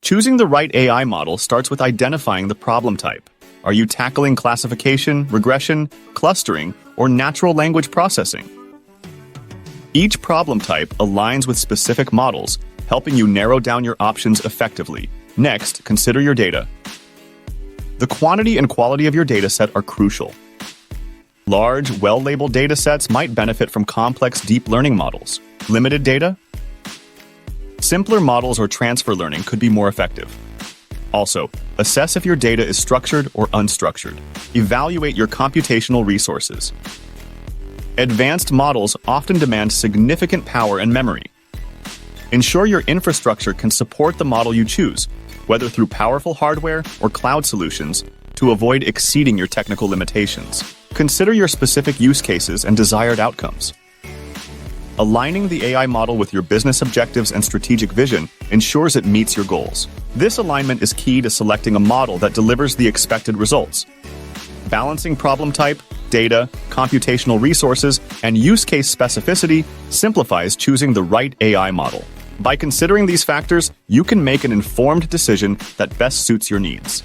Choosing the right AI model starts with identifying the problem type. Are you tackling classification, regression, clustering, or natural language processing? Each problem type aligns with specific models, helping you narrow down your options effectively. Next, consider your data. The quantity and quality of your dataset are crucial. Large, well-labeled datasets might benefit from complex deep learning models. Limited data? Simpler models or transfer learning could be more effective. Also, assess if your data is structured or unstructured. Evaluate your computational resources. Advanced models often demand significant power and memory. Ensure your infrastructure can support the model you choose, whether through powerful hardware or cloud solutions, to avoid exceeding your technical limitations. Consider your specific use cases and desired outcomes. Aligning the AI model with your business objectives and strategic vision ensures it meets your goals. This alignment is key to selecting a model that delivers the expected results. Balancing problem type, data, computational resources, and use case specificity simplifies choosing the right AI model. By considering these factors, you can make an informed decision that best suits your needs.